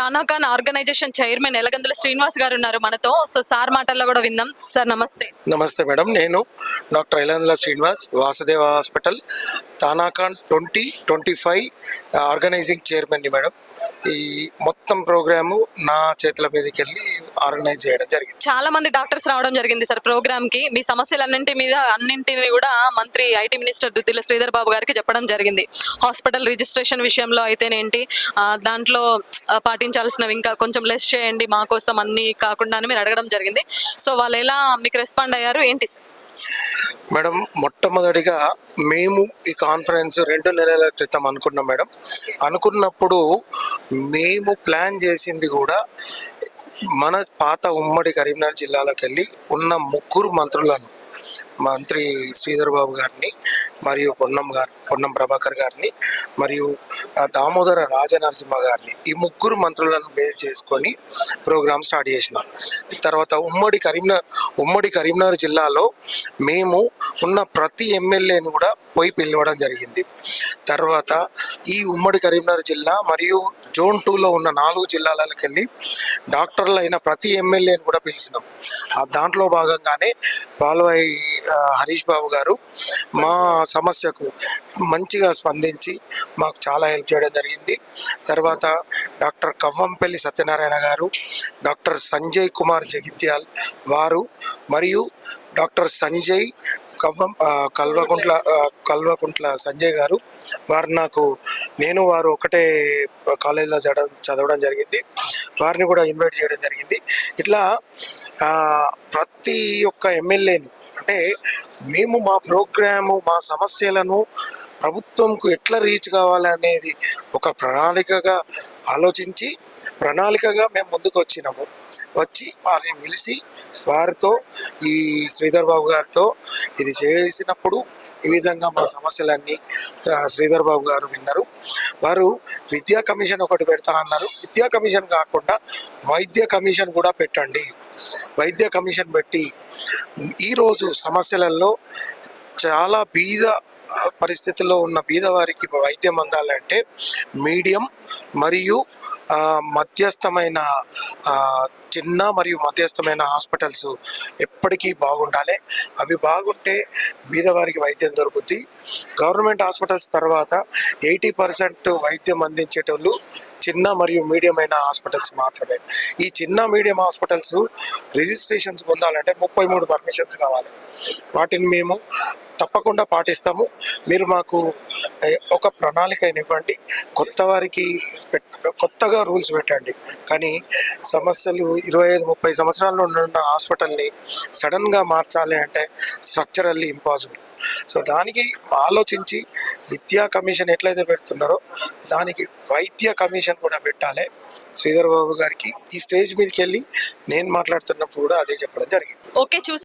తానాకాన్ organisation chairman Elagandula Srinivas గారు ఉన్నారు మనతో. సో సార్ మాటల్లో కూడా విందాం. సార్ నమస్తే. నమస్తే మేడం, నేను doctor Elagandula Srinivas, Vasudeva hospital Tanacon 2025 organizing చైర్మన్ని మేడం. ఈ మొత్తం ప్రోగ్రాము నా చేతుల మీదకి వెళ్ళి ఆర్గనైజ్ చేయడం జరిగింది. చాలా మంది డాక్టర్స్ రావడం జరిగింది సార్ ప్రోగ్రామ్ కి. మీ అన్నింటిని కూడా మంత్రి ఐటీ మినిస్టర్ దుద్దిల శ్రీధర్ బాబు గారికి చెప్పడం జరిగింది. హాస్పిటల్ రిజిస్ట్రేషన్ విషయంలో అయితేనేంటి, దాంట్లో పాటించాల్సినవి ఇంకా కొంచెం లెస్ చేయండి మా కోసం అన్ని కాకుండా అని మీరు అడగడం జరిగింది. సో వాళ్ళు ఎలా మీకు రెస్పాండ్ అయ్యారు ఏంటి సార్? మేడం, మొట్టమొదటిగా మేము ఈ కాన్ఫరెన్స్ 2 నెలల క్రితం అనుకున్నాం మేడం. అనుకున్నప్పుడు మేము ప్లాన్ చేసింది కూడా మన పాత ఉమ్మడి కరీంనగర్ జిల్లాలోకి వెళ్ళి ఉన్న 3 మంత్రులను, మంత్రి శ్రీధర్ బాబు గారిని, మరియు పొన్నం ప్రభాకర్ గారిని, మరియు దామోదర రాజనరసింహ గారిని, ఈ 3 మంత్రులను బేస్ చేసుకొని ప్రోగ్రామ్ స్టార్ట్ చేసినాం. తర్వాత ఉమ్మడి కరీంనగర్ జిల్లాలో మేము ఉన్న ప్రతి ఎమ్మెల్యేని కూడా పోయి పిలవడం జరిగింది. తర్వాత ఈ ఉమ్మడి కరీంనగర్ జిల్లా మరియు జోన్ 2లో ఉన్న 4 జిల్లాలకు వెళ్ళి డాక్టర్లు అయిన ప్రతి ఎమ్మెల్యేని కూడా పిలిచినాం. దాంట్లో భాగంగానే పాల్వాయి హరీష్ బాబు గారు మా సమస్యకు మంచిగా స్పందించి మాకు చాలా హెల్ప్ చేయడం జరిగింది. తర్వాత డాక్టర్ కవ్వంపల్లి సత్యనారాయణ గారు, డాక్టర్ సంజయ్ కుమార్ జగిత్యాల్ వారు, మరియు డాక్టర్ సంజయ్ కల్వకుంట్ల సంజయ్ గారు, వారు ఒకటే కాలేజీలో చదవడం జరిగింది. వారిని కూడా ఇన్వైట్ చేయడం జరిగింది. ఇట్లా ప్రతి ఒక్క ఎమ్మెల్యేని, అంటే మేము మా ప్రోగ్రాము, మా సమస్యలను ప్రభుత్వంకు ఎట్లా రీచ్ కావాలనేది ఒక ప్రణాళికగా ఆలోచించి మేము ముందుకు వచ్చి వారిని పిలిచి వారితో, ఈ శ్రీధర్ బాబు గారితో ఇది చేసినప్పుడు ఈ విధంగా మా సమస్యలన్నీ శ్రీధర్ బాబు గారు విన్నారు. వారు విద్యా కమిషన్ ఒకటి పెడతా అన్నారు. విద్యా కమిషన్ కాకుండా వైద్య కమిషన్ కూడా పెట్టండి. వైద్య కమిషన్ పెట్టి ఈరోజు సమస్యలలో చాలా బీద పరిస్థితుల్లో ఉన్న బీదవారికి వైద్యం అందాలంటే మీడియం మరియు మధ్యస్థమైన చిన్న మరియు మధ్యస్థమైన హాస్పిటల్స్ ఎప్పటికీ బాగుండాలి. అవి బాగుంటే బీదవారికి వైద్యం దొరుకుతుంది. గవర్నమెంట్ హాస్పిటల్స్ తర్వాత 80% వైద్యం అందించేటోళ్ళు చిన్న మరియు మీడియం అయిన హాస్పిటల్స్ మాత్రమే. ఈ చిన్న మీడియం హాస్పిటల్స్ రిజిస్ట్రేషన్స్ పొందాలంటే 33 పర్మిషన్స్ కావాలి. వాటిని మేము తప్పకుండా పాటిస్తాము. మీరు మాకు ఒక ప్రణాళిక ఇవ్వండి, కొత్తగా రూల్స్ పెట్టండి. కానీ సమస్యలు 25-30 సంవత్సరాల్లో ఉన్న హాస్పిటల్ని సడన్గా మార్చాలి అంటే స్ట్రక్చరల్లీ ఇంపాసిబుల్. సో దానికి ఆలోచించి విద్యా కమిషన్ ఎట్లయితే పెడుతున్నారో దానికి వైద్య కమిషన్ కూడా పెట్టాలి. శ్రీధర్ బాబు గారికి ఈ స్టేజ్ మీదకి వెళ్ళి నేను మాట్లాడుతున్నప్పుడు కూడా అదే చెప్పడం జరిగింది. ఓకే,